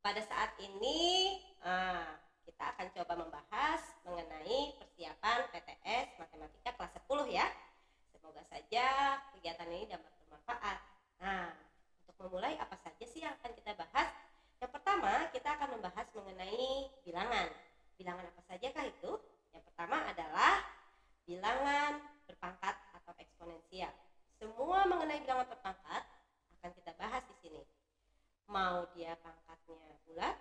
Pada saat ini kita akan coba membahas mengenai persiapan PTS Matematika kelas 10 ya. Semoga saja kegiatan ini dapat bermanfaat. Nah, untuk memulai apa saja sih yang akan kita bahas? Yang pertama, kita akan membahas mengenai bilangan. Bilangan apa sajakah itu? Yang pertama adalah bilangan berpangkat atau eksponensial. Semua mengenai bilangan berpangkat akan kita bahas di sini. Mau dia pangkatnya bulat,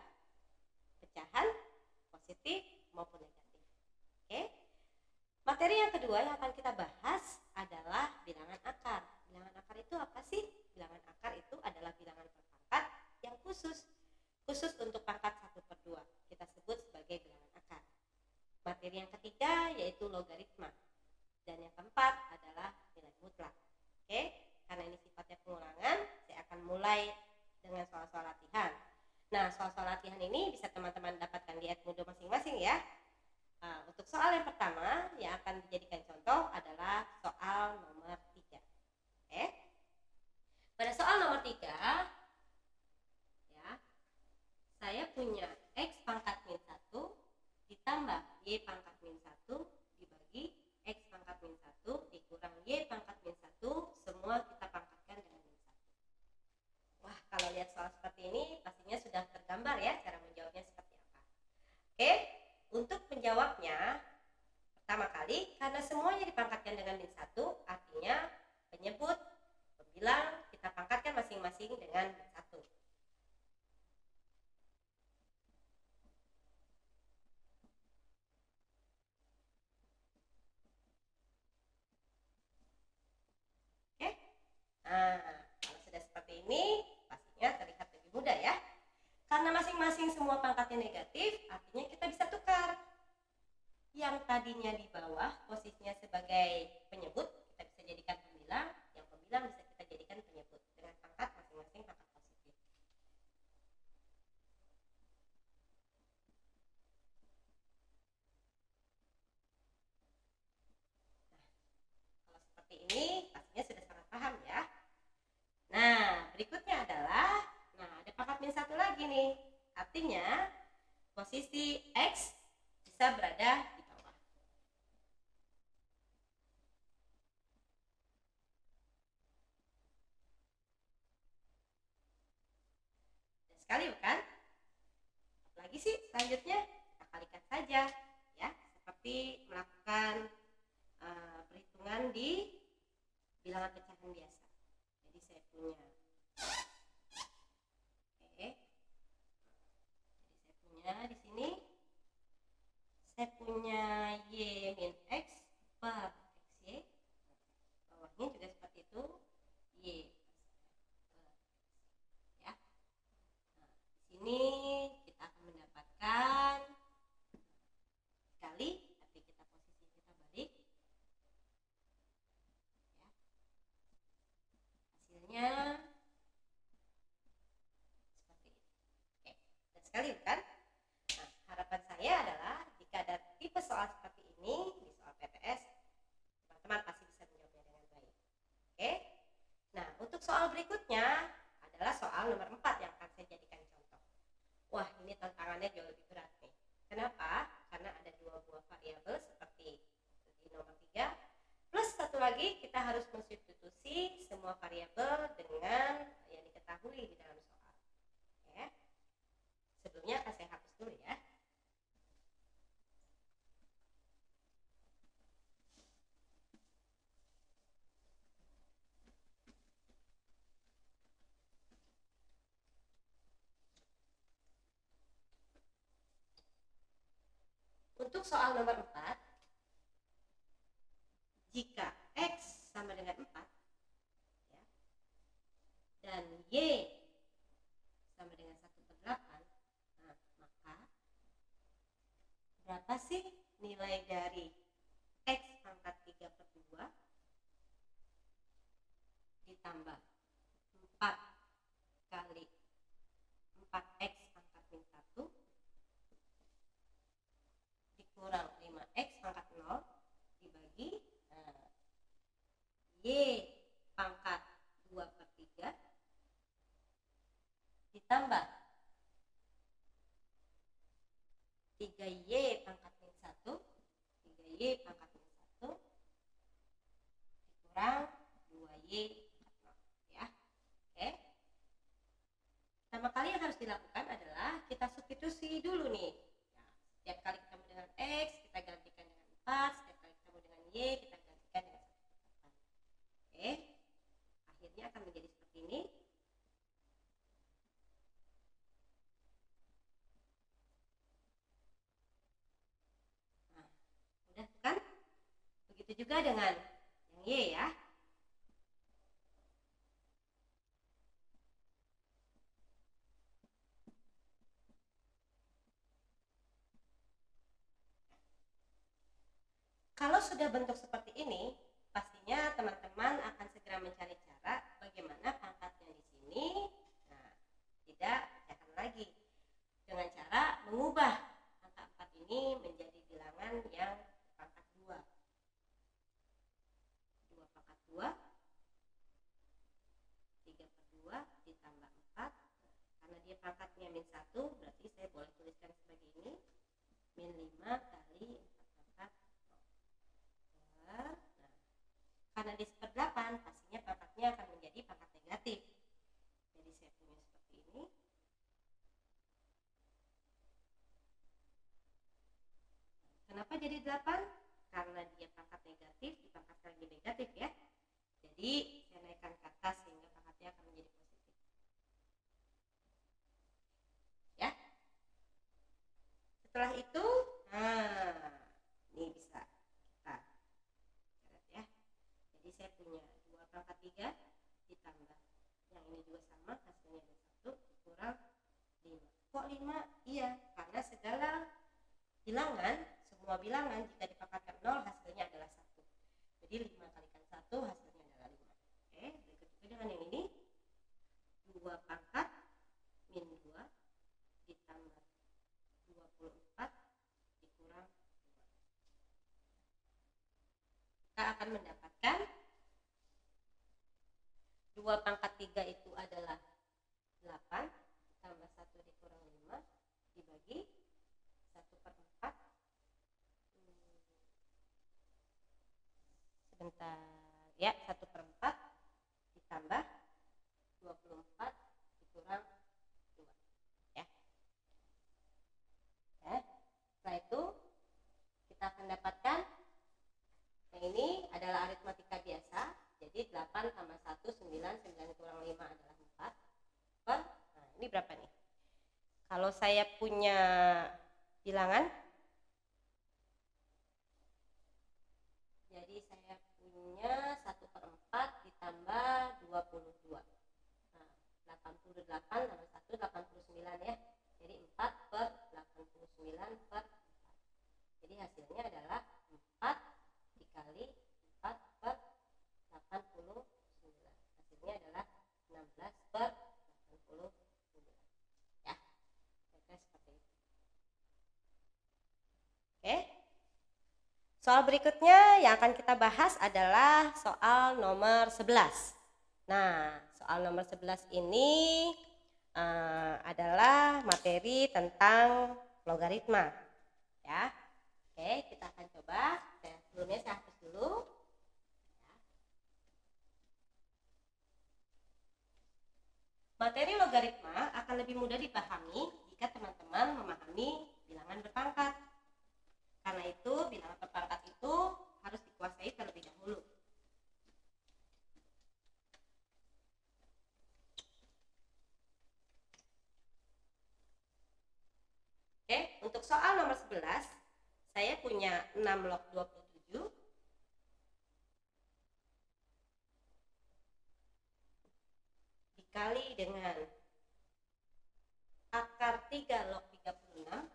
pecahan, positif maupun negatif. Oke. Materi yang kedua yang akan kita bahas adalah bilangan akar. Bilangan akar itu apa sih? Bilangan akar itu adalah bilangan berpangkat yang khusus untuk pangkat 1/2. Kita sebut sebagai bilangan akar. Materi yang ketiga yaitu logaritma. Dan yang keempat adalah nilai mutlak. Oke, karena ini sifatnya pengulangan, saya akan mulai dengan soal-soal latihan. Nah, soal-soal latihan ini bisa teman-teman dapatkan di Edmodo masing-masing ya. Nah, untuk soal yang pertama yang akan dijadikan contoh adalah soal nomor 3. Oke. Pada soal nomor 3 ya, saya punya X pangkat min 1 ditambah Y pangkat min 1 dibagi X pangkat min 1 dikurang Y pangkat min 1, semua kita pangkatkan dengan min 1. Wah, kalau lihat soal seperti ini pastinya sudah tergambar ya cara menjawabnya seperti apa. Oke, untuk menjawabnya pertama kali karena semuanya dipangkatkan dengan min 1, artinya penyebut, pembilang kita pangkatkan masing-masing dengan min 1. Oke. Nah, kalau sudah seperti ini pastinya terlihat lebih mudah ya. Karena masing-masing semua pangkatnya negatif, artinya kita bisa tukar. Yang tadinya di bawah posisinya sebagai penyebut, kita bisa jadikan pembilang. Yang pembilang bisa kita jadikan penyebut dengan pangkat masing-masing pangkat positif. Nah, kalau seperti ini pastinya sudah sangat paham ya. Nah, berikutnya adalah, ada pangkat min 1 lagi nih. Artinya posisi X bisa berada di bawah. Dan sekali bukan? Apalagi sih selanjutnya? Kita kalikan saja ya, seperti melakukan perhitungan di bilangan pecahan biasa. Jadi saya punya di sini saya punya Y min X per XY, bawahnya juga seperti itu, Y per X ya. Nah, di sini kita akan mendapatkan kali, tapi kita posisi kita balik ya. Hasilnya seperti ini. Oke, dan sekali bukan? Harapan saya adalah jika ada tipe soal seperti ini di soal PTS, teman-teman pasti bisa menjawabnya dengan baik. Oke. Nah, untuk soal berikutnya adalah soal nomor 4 yang akan saya jadikan contoh. Wah, ini tantangannya jauh lebih berat nih. Kenapa? Karena ada 2 buah variabel seperti di nomor 3, plus satu lagi kita harus mensubstitusi semua variabel dengan yang diketahui di dalam soal. Oke. Sebelumnya akan saya hapus dulu ya. Untuk soal nomor 4, jika X sama dengan 4 ya, dan Y sama dengan 1/8, nah, maka berapa sih nilai dari X pangkat 3/2 ditambah 4 kali 4X pangkat min 1 dikurang 5X pangkat 0 dibagi Y pangkat 2/3 ditambah 3Y pangkat min 1, 3Y pangkat min 1 dikurang 2Y pangkat 0 ya. Oke. Pertama kali yang harus dilakukan adalah kita substitusi dulu nih. Nah, setiap kali ketemu dengan X, kita gantikan dengan 4, setiap kali ketemu dengan Y, kita gantikan dengan 1/8. Oke. Akhirnya akan menjadi seperti ini. Nah, mudah kan? Begitu juga dengan yang Y ya. Kalau sudah bentuk seperti ini, pastinya teman-teman akan segera mencari cara bagaimana pangkatnya di sini tidak pecahkan lagi, dengan cara mengubah angka 4 ini menjadi bilangan yang pangkat 2. 2 pangkat 2, 3/2 ditambah 4. Karena dia pangkatnya min 1, berarti saya boleh tuliskan sebagai ini, min 5 kali 4 pangkat 0. Nah, karena di 1/8, pastinya pangkatnya akan menjadi pangkat negatif. Jadi saya punya seperti ini. Kenapa jadi 8? Karena dia pangkat negatif, dipangkatkan lagi negatif ya. Jadi saya naikkan ke atas sehingga pangkatnya akan menjadi positif. Ya. Setelah itu, ini bisa kita catat ya. Jadi saya punya 2 pangkat 3 ditambah yang ini juga sama, hasilnya ada 1 kurang 5. Kok 5? Iya, karena segala bilangan, semua bilangan jika dipangkatkan 0 hasilnya adalah 1. Jadi 5 kalikan 1 hasilnya adalah 5. Oke, berikut juga dengan yang ini. 2 pangkat min 2 ditambah 24 dikurang 2. Kita akan mendapatkan 2 pangkat 3 itu adalah 8 tambah 1 dikurang 5 dibagi 1/4. Sebentar ya, 1/4 ditambah 24 dikurang 2 ya. Setelah itu kita akan dapatkan yang ini adalah aritmatika biasa. Jadi 8 tambah 1 9, 9 kurang 5 adalah 4 per, nah ini berapa nih? Kalau saya punya bilangan, jadi saya punya 1/4 ditambah 22. Nah, 88 tambah 1 89 ya. Jadi 4/89/4. Jadi hasilnya adalah 4 dikali 4/89. Hasilnya adalah 16/89. Ya, kira-kira seperti itu. Oke. Soal berikutnya yang akan kita bahas adalah soal nomor 11. Nah, soal nomor 11 ini adalah materi tentang logaritma. Ya. Oke, kita akan coba. Sebelumnya saya hapus dulu. Ya. Materi logaritma akan lebih mudah dipahami jika teman-teman memahami bilangan berpangkat. Karena itu, bilangan berpangkat itu harus dikuasai terlebih dahulu. Oke, untuk soal nomor 11, saya punya 6 log 27 dikali dengan akar 3 log 36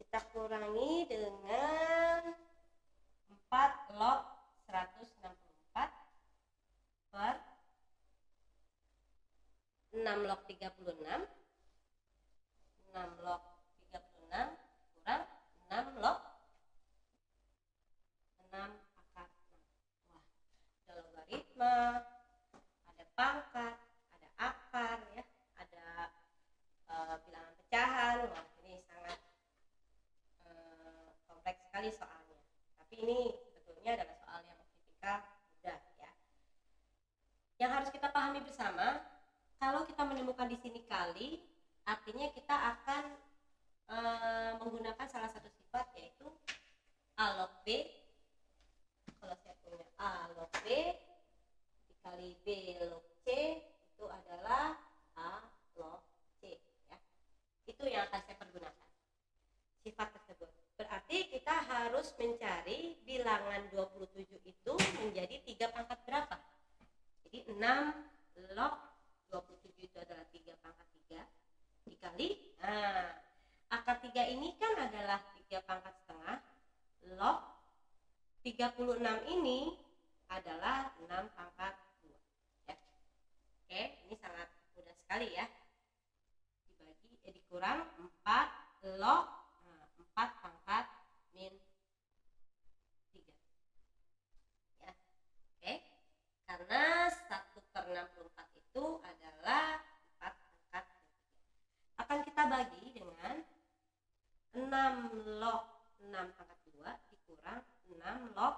kita kurangi dengan 4 log 164 per 6 log 36. 6 log 36 kurang 6 log 6 akar 6. Wah, ada logaritma, ada pangkat, ada akar ya, ada Yang harus kita pahami bersama, kalau kita menemukan di sini kali, artinya kita akan menggunakan salah satu sifat, yaitu A log B. Kalau saya punya A log B dikali B log C, itu adalah A log C ya. Itu yang akan saya pergunakan sifat tersebut. Berarti kita harus mencari bilangan 27 itu menjadi 3 pangkat berapa. Jadi 6 log 27 itu adalah 3 pangkat 3 dikali, akar 3 ini kan adalah 3 pangkat setengah, log 36 ini adalah 6 pangkat 2 ya. Oke, ini sangat mudah sekali ya. Dikurang 4 log 4 pangkat min 3 ya. Oke, karena 1/64 itu adalah 4 pangkat min 3. Akan kita bagi dengan 6 log 6 pangkat 2 dikurang 6 log.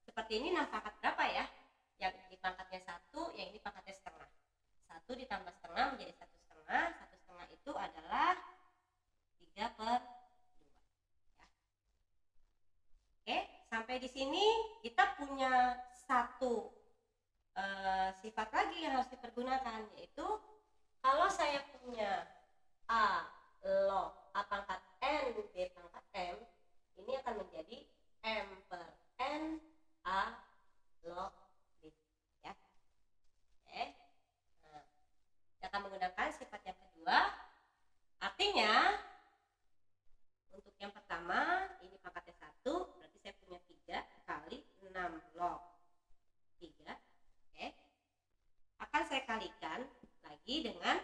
Seperti ini 6 pangkat berapa ya? Yang ini pangkatnya 1, yang ini pangkatnya setengah. 1 ditambah setengah menjadi 1 setengah. 1 setengah itu adalah 3/2 ya. Oke, sampai di sini kita punya satu sifat lagi yang harus dipergunakan, yaitu kalau saya punya A log A pangkat N B pangkat M, ini akan menjadi M per N A log B ya. Oke, nah, kita akan menggunakan sifat yang kedua. Artinya untuk yang pertama ini pangkatnya 1, berarti saya punya 3 kali 6 log 3. Oke, akan saya kalikan lagi dengan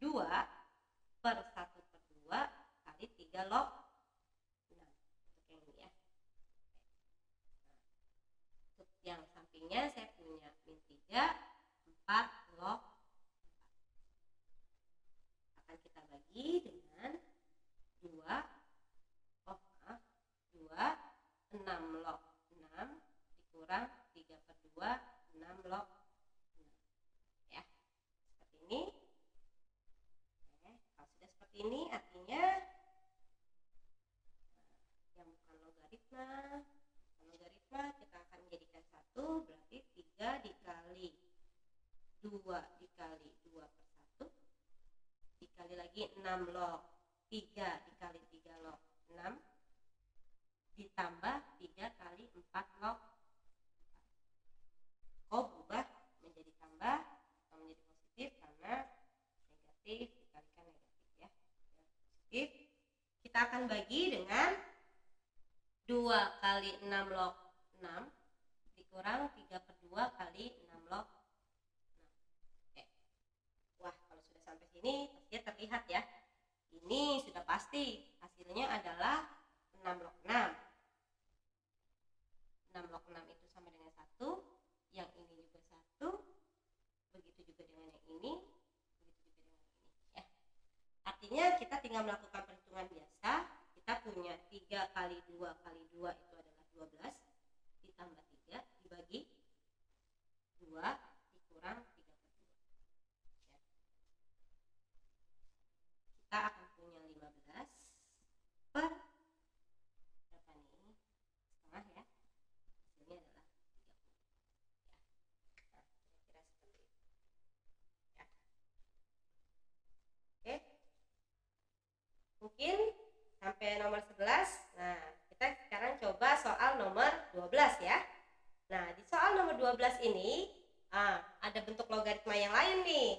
2 per 1/2 kali 3 log 6 untuk yang ini ya. Untuk yang sampingnya saya punya min 3 4 log 4. Akan kita bagi dengan 2 6 log 6 dikurang 3/2 6 log 6 ya. Seperti ini. Oke, kalau sudah seperti ini artinya yang bukan logaritma kita akan menjadikan 1, berarti 3 dikali 2 dikali 2/1 dikali lagi 6 log 3 dikali 3 log 6 ditambah 3 kali 4 log 4. Berubah menjadi tambah atau menjadi positif karena negatif dikalikan negatif ya. Positif. Kita akan bagi dengan 2 kali 6 log 6 dikurang 3/2 kali 6 log 6. Oke. Wah, kalau sudah sampai sini pastinya terlihat ya. Ini sudah pasti hasilnya adalah 6 log 6. 6 log 6 itu sama dengan 1, yang ini juga 1, begitu juga dengan yang ini, begitu juga dengan ini ya. Artinya kita tinggal melakukan perhitungan biasa. Kita punya 3 kali 2 kali 2 itu adalah 12 ditambah 3 dibagi 2 dikurang 3/2 ya. Kita akan punya 15 per berapa nih? Setengah ya. Hasilnya adalah 30 ya. Nah, kira-kira seperti itu ya. Oke, mungkin sampai nomor 11. Nah, kita sekarang coba soal nomor 12 ya. Nah, di soal nomor 12 ini ada bentuk logaritma yang lain nih.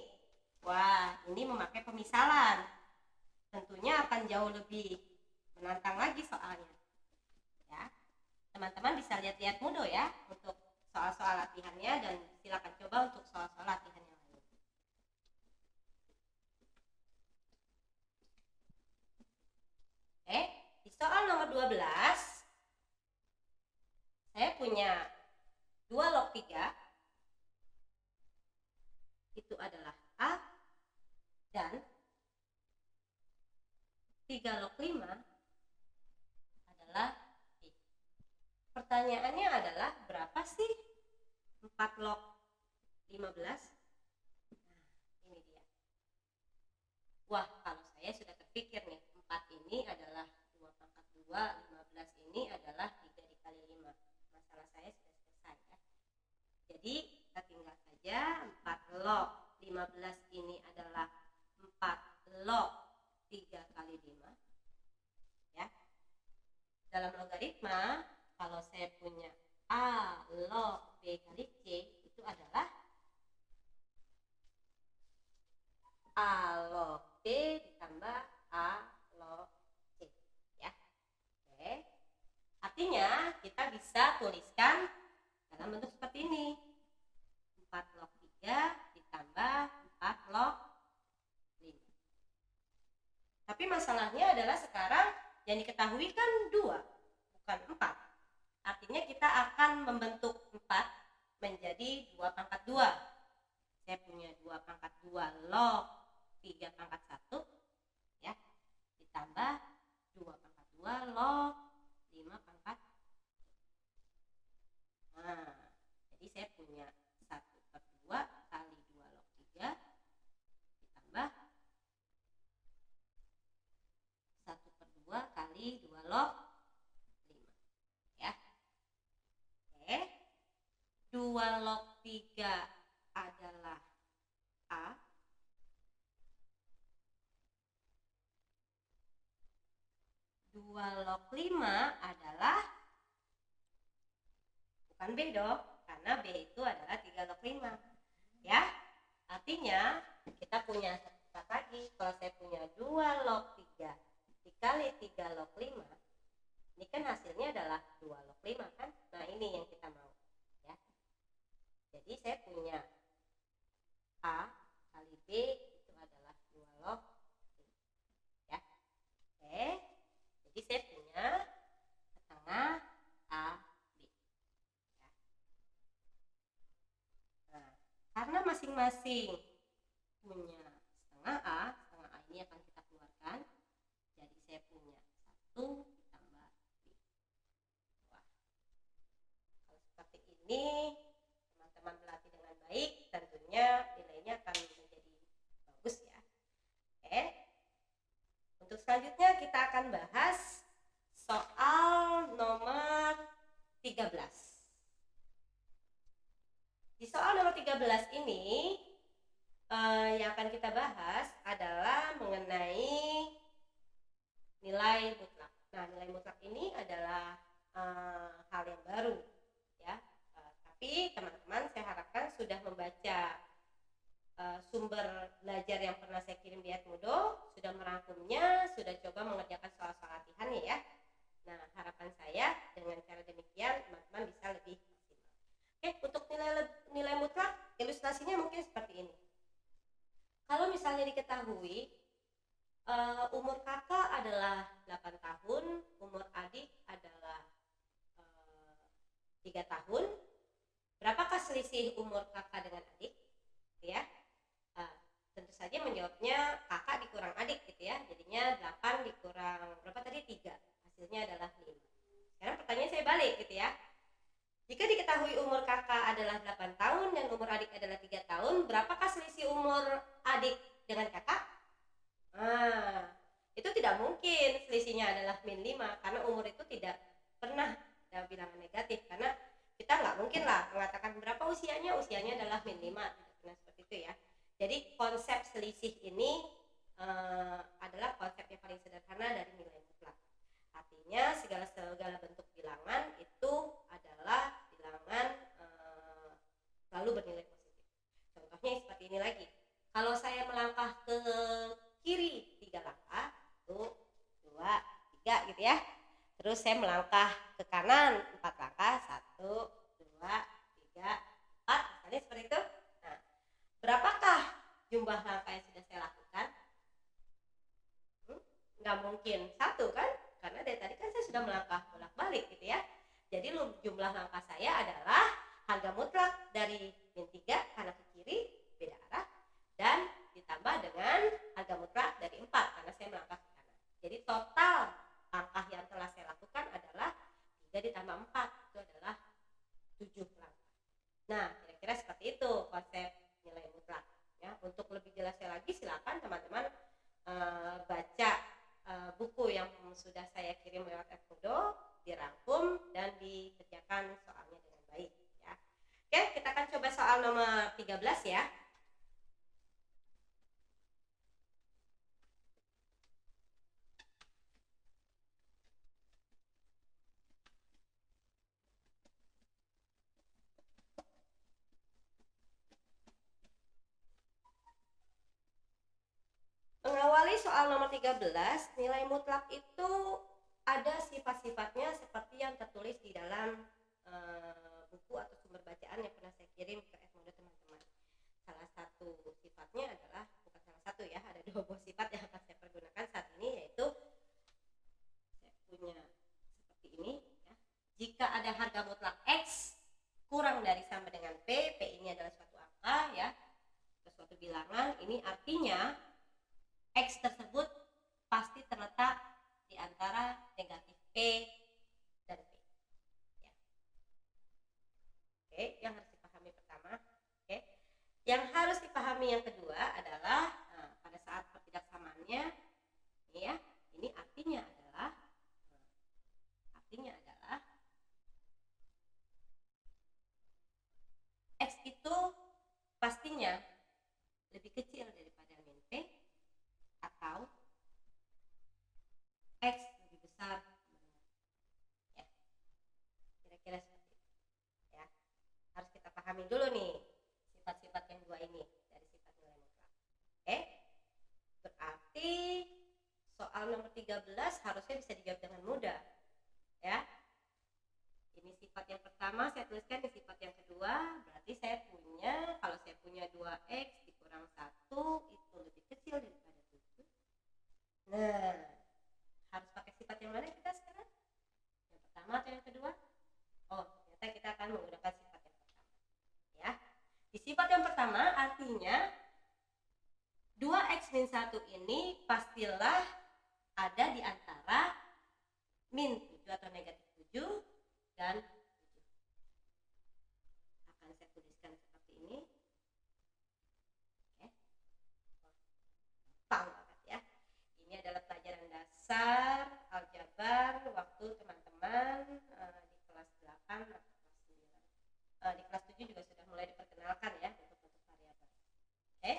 Wah, ini memakai pemisalan. Tentunya akan jauh lebih menantang lagi soalnya ya. Teman-teman bisa lihat-lihat Moodle ya untuk soal-soal latihannya, dan silakan coba untuk soal-soal latihan yang lain. Oke, di soal nomor 12 saya punya 2 log 3 itu adalah A, dan 3 log 5 adalah B. Pertanyaannya adalah berapa sih 4 log 15. Nah, ini dia. Wah, kalau saya sudah terpikir nih, 4 ini adalah 2 pangkat 2, 15 ini adalah 3 dikali 5. Masalah saya sudah selesai ya. Jadi kita tinggal saja 4 log 15 ini adalah 4 log 3 kali 5 ya. Dalam logaritma, kalau saya punya A log B kali C, itu adalah A log B ditambah A log C ya. Oke. Artinya kita bisa tuliskan dalam bentuk seperti ini. 4 log 3 ditambah 4 log 5. Tapi masalahnya adalah sekarang yang diketahui kan 2, bukan 4. Artinya kita akan membentuk 4 menjadi 2 pangkat 2. Saya punya 2 pangkat 2 log 3 pangkat 1 ya, ditambah 2 pangkat 2 log 5 pangkat. Nah, jadi saya punya 1/2 kali 2 log 3 ditambah 1/2 kali 2 log 5 ya. Oke. 2 log 3 adalah A. 2 log 5 adalah bukan B dong, karena B itu adalah 3 log 5 ya. Artinya kita punya satu lagi. Kalau saya punya 2 log 3 dikali 3 log 5, ini kan hasilnya adalah 2 log 5 kan. Nah, ini yang kita mau ya. Jadi saya punya A kali B itu adalah 2 log 5 ya. Oke. Jadi saya punya setengah A B ya. Nah, karena masing-masing punya setengah A ini akan kita keluarkan. Jadi saya punya 1 ditambah B. Wah, kalau seperti ini teman-teman berlatih dengan baik, tentunya nilainya akan menjadi bagus ya. Oke. Untuk selanjutnya kita akan bahas soal nomor 13. Di soal nomor 13 ini yang akan kita bahas adalah mengenai nilai mutlak. Nah, nilai mutlak ini adalah hal yang baru ya. Tapi teman-teman saya harapkan sudah membaca sumber belajar yang pernah saya kirim di Edmodo, sudah merangkumnya, sudah coba mengerjakan soal-soal latihannya ya. Nah, harapan saya dengan cara demikian teman-teman bisa lebih maksimal. Oke, untuk nilai mutlak ilustrasinya mungkin seperti ini. Kalau misalnya diketahui umur kakak adalah 8 tahun, umur adik adalah 3 tahun. Berapakah selisih umur kakak dengan adik? Ya. Tentu saja menjawabnya kakak dikurang adik gitu ya. Jadinya 8 dikurang berapa tadi? 3. Hasilnya adalah 5. Sekarang pertanyaan saya balik gitu ya. Jika diketahui umur kakak adalah 8 tahun dan umur adik adalah 3 tahun, berapakah selisih umur adik dengan kakak? Nah, itu tidak mungkin selisihnya adalah -5 karena umur itu tidak pernah ada bilangan negatif, karena kita nggak mungkin lah mengatakan berapa usianya adalah -5, tidak pernah seperti itu ya. Jadi konsep selisih ini adalah konsep yang paling sederhana dari nilai mutlak. Artinya segala bentuk bilangan itu adalah bilangan selalu bernilai positif. Contohnya seperti ini lagi. Kalau saya melangkah ke kiri 3 langkah, 1, 2, 3 gitu ya. Terus saya melangkah ke kanan 4 langkah, 1, 2, 3, 4, misalnya seperti itu. Nah, berapakah jumlah langkah yang sudah saya lakukan? Nggak mungkin 1 kan? Karena dari tadi kan saya sudah melangkah bolak-balik gitu ya. Jadi jumlah langkah saya adalah harga mutlak dari -3 karena ke kiri beda arah, dan ditambah dengan harga mutlak dari 4 karena saya melangkah ke kanan. Jadi total langkah yang telah saya lakukan adalah 3 ditambah 4, itu adalah 7 langkah. Nah, kira-kira konsep nilai mutlak ya. Untuk lebih jelasnya lagi silakan teman-teman baca buku yang sudah saya kirim lewat Edmodo, dirangkum dan dikerjakan soalnya dengan baik ya. Oke, kita akan coba soal nomor 13 ya. Mengawali soal nomor 13, nilai mutlak itu ada sifat-sifatnya seperti yang tertulis di dalam buku atau sumber bacaan yang pernah saya kirim ke Edmodo teman-teman. Salah satu sifatnya adalah, bukan salah satu ya, ada 2 buah sifat yang akan saya pergunakan saat ini, yaitu saya punya seperti ini ya. Jika ada harga mutlak X kurang dari sama dengan P ini adalah suatu angka ya, suatu bilangan, ini artinya X tersebut pasti terletak di antara negatif P dan P ya. Oke, yang harus dipahami pertama. Oke, yang harus dipahami yang kedua adalah pada saat ketidaksamaannya ini ya, ini artinya adalah X itu pastinya lebih kecil daripada min P atau X lebih besar ya, kira-kira seperti itu ya. Harus kita pahami dulu nih sifat-sifat yang dua ini dari sifat nilai mutlak. Oke, berarti soal nomor 13 harusnya bisa dijawab dengan mudah ya. Ini sifat yang pertama saya tuliskan, di sifat yang kedua berarti saya punya, kalau saya punya 2X dikurang 1 itu lebih kecil daripada 7. Nah, harus pakai sifat yang mana kita sekarang? Yang pertama atau yang kedua? Oh, ternyata kita akan menggunakan sifat yang pertama ya. Di sifat yang pertama artinya 2X min 1 ini pastilah ada di antara min 7 atau negatif 7 dan 7. Akan saya tuliskan seperti ini. Oke. Gampang banget ya. Ini adalah pelajaran dasar aljabar waktu teman-teman di kelas 8 atau kelas 9. Di kelas 7 juga sudah mulai diperkenalkan ya bentuk-bentuk variabel. Oke.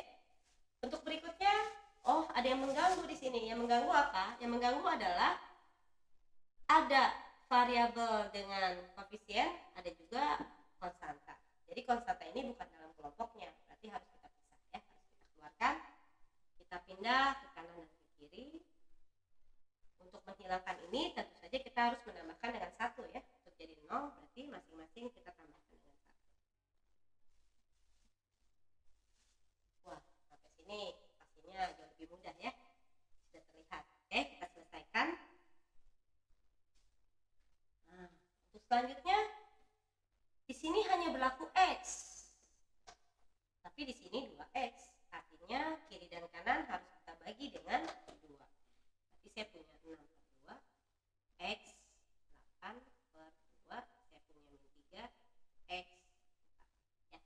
Untuk berikutnya, ada yang mengganggu di sini. Yang mengganggu apa? Yang mengganggu adalah ada variabel dengan koefisien, ada juga konstanta. Jadi konstanta ini bukan dalam kelompoknya, berarti harus kita pisah ya, harus kita keluarkan, kita pindah ke kanan dan ke kiri. Untuk menghilangkan ini tentu saja kita harus menambahkan dengan 1 ya, untuk jadi 0 berarti masing-masing kita tambahkan dengan 1. Wah, sampai sini pastinya jauh lebih mudah ya, sudah terlihat. Oke, kita selesaikan. Untuk selanjutnya, di sini hanya berlaku X, tapi di sini 2X, artinya kiri dan kanan harus kita bagi dengan 2. Berarti saya punya 6 per 2, X 8 per 2, saya punya min 3, X 4 ya.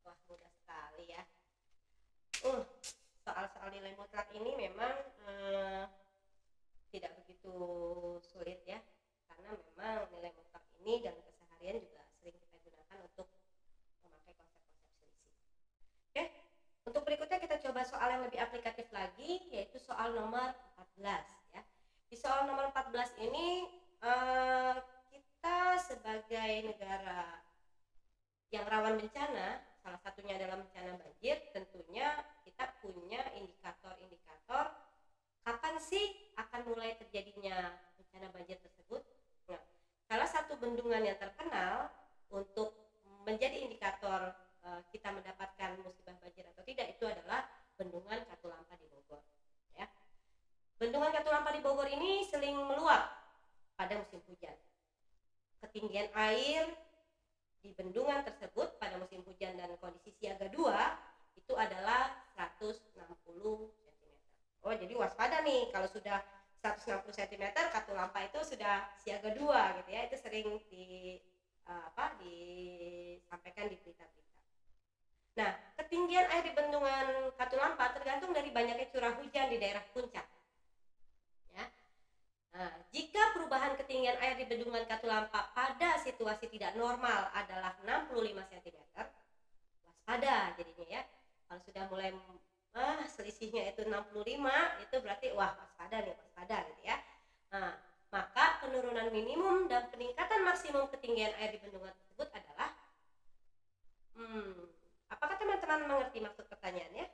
Wah, mudah sekali ya. Soal-soal nilai mutlak ini memang tidak begitu sulit ya, karena memang nilai mutlak ini dalam keseharian juga sering kita gunakan untuk memakai konsep-konsep selisih. Oke, untuk berikutnya kita coba soal yang lebih aplikatif lagi, yaitu soal nomor 14 ya. Di soal nomor 14 ini kita sebagai negara yang rawan bencana, salah satunya adalah bencana banjir, tentunya kita punya indikator-indikator kapan sih akan mulai terjadinya bencana banjir tersebut. Nah, salah satu bendungan yang terkenal untuk menjadi indikator kita mendapatkan musibah banjir atau tidak itu adalah Bendungan Katulampa di Bogor ya. Bendungan Katulampa di Bogor ini sering meluap pada musim hujan. Ketinggian air di bendungan tersebut pada musim hujan dan kondisi siaga 2 itu adalah 160 cm. Oh, jadi waspada nih kalau sudah 160 cm Katulampa itu sudah siaga 2 gitu ya. Itu sering disampaikan di berita-berita. Nah, ketinggian air di bendungan Katulampa tergantung dari banyaknya curah hujan di daerah puncak. Ya. Nah, jika perubahan ketinggian air di bendungan Katulampa pada situasi tidak normal adalah 65 cm, waspada jadinya ya. Kalau sudah mulai selisihnya itu 65, itu berarti waspada gitu ya. Nah, maka penurunan minimum dan peningkatan maksimum ketinggian air di bendungan tersebut adalah apakah teman-teman mengerti maksud pertanyaannya?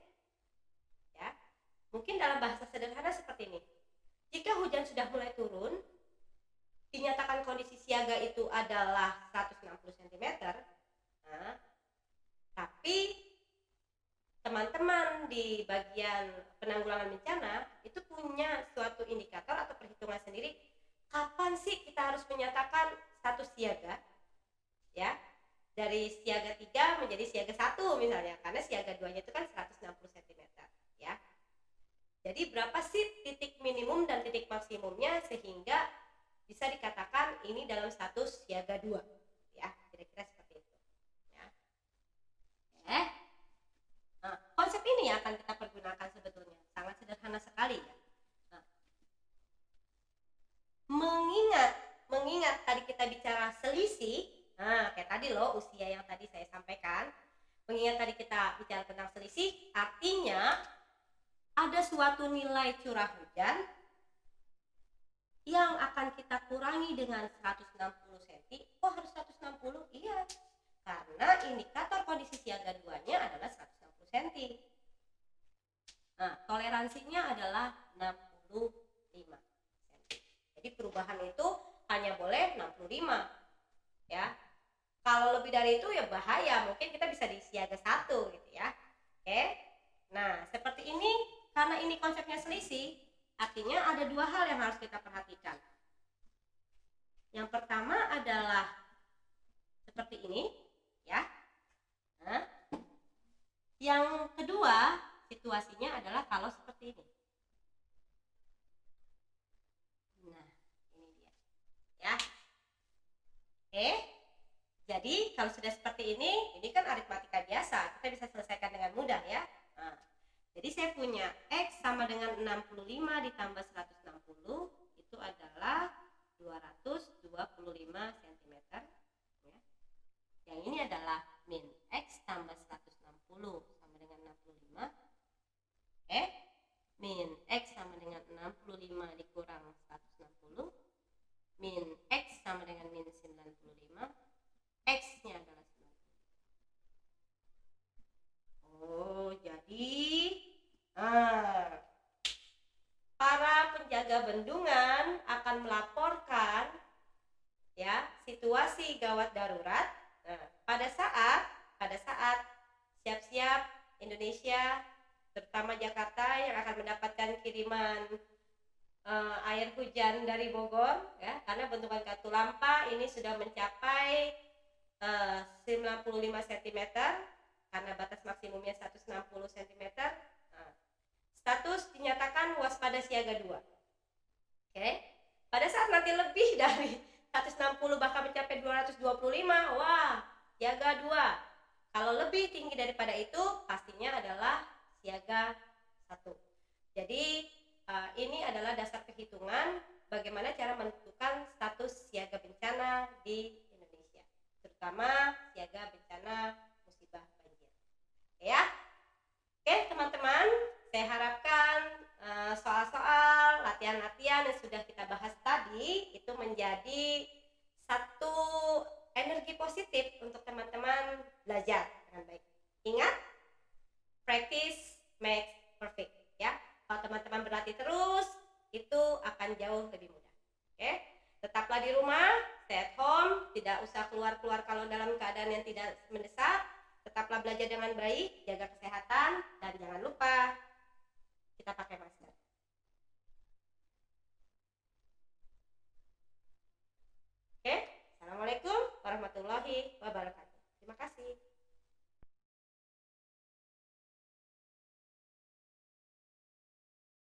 Ya. Mungkin dalam bahasa sederhana seperti ini. Jika hujan sudah mulai turun, dinyatakan kondisi siaga itu adalah 160 cm. Nah, tapi teman-teman di bagian penanggulangan bencana itu punya suatu indikator atau perhitungan sendiri kapan sih kita harus menyatakan status siaga, ya, dari siaga 3 menjadi siaga 1 misalnya, karena siaga 2-nya itu kan 160 cm, ya. Jadi berapa sih titik minimum dan titik maksimumnya sehingga bisa dikatakan ini dalam status siaga 2, ya, kira-kira seperti itu, ya. Nah, konsep ini yang akan kita pergunakan sebetulnya, sangat sederhana sekali ya. Nah, mengingat tadi kita bicara selisih, nah kayak tadi loh usia yang tadi saya sampaikan, mengingat tadi kita bicara tentang selisih, artinya ada suatu nilai curah hujan yang akan kita kurangi dengan 160 cm. Kok harus 160? Iya, karena indikator kondisi siaga 2-nya adalah 160 cm. Nah, toleransinya adalah 65 cm. Jadi perubahan itu hanya boleh 65, ya. Kalau lebih dari itu ya bahaya, mungkin kita bisa di siaga 1 gitu ya. Oke. Nah, seperti ini, karena ini konsepnya selisih, artinya ada dua hal yang harus kita perhatikan. Yang pertama adalah seperti ini, ya. Nah, yang kedua situasinya adalah kalau seperti ini. Nah, ini dia, ya. Oke. Jadi kalau sudah seperti ini kan aritmatika biasa, kita bisa selesaikan dengan mudah ya. Nah, jadi saya punya X sama dengan 65 ditambah 160, itu adalah 225 cm. Ya. Yang ini adalah min X tambah 160 sama dengan 65. Min X sama dengan 65 dikurang 160. Min X sama dengan min 95. X-nya adalah 90. Jadi para penjaga bendungan akan melaporkan ya situasi gawat darurat. Nah, pada saat siap-siap Indonesia, terutama Jakarta yang akan mendapatkan kiriman air hujan dari Bogor, ya, karena bendungan Katulampa ini sudah mencapai 95 cm karena batas maksimumnya 160 cm. Nah, status dinyatakan waspada siaga 2. Oke. Pada saat nanti lebih dari 160 bahkan mencapai 225, wah, siaga 2. Kalau lebih tinggi daripada itu pastinya adalah siaga 1. Jadi ini adalah dasar perhitungan bagaimana cara menentukan status siaga bencana di Indonesia, terutama siaga bencana musibah banjir. Ya. Oke, teman-teman, saya harapkan soal-soal latihan-latihan yang sudah kita bahas tadi itu menjadi satu energi positif untuk teman-teman belajar dengan baik. Ingat, practice makes perfect, ya. Kalau teman-teman berlatih terus, itu akan jauh lebih mudah. Oke, tetaplah di rumah, stay at home, tidak usah keluar-keluar kalau dalam keadaan yang tidak mendesak. Tetaplah belajar dengan baik, jaga kesehatan, dan jangan lupa kita pakai masker. Oke, assalamualaikum warahmatullahi wabarakatuh.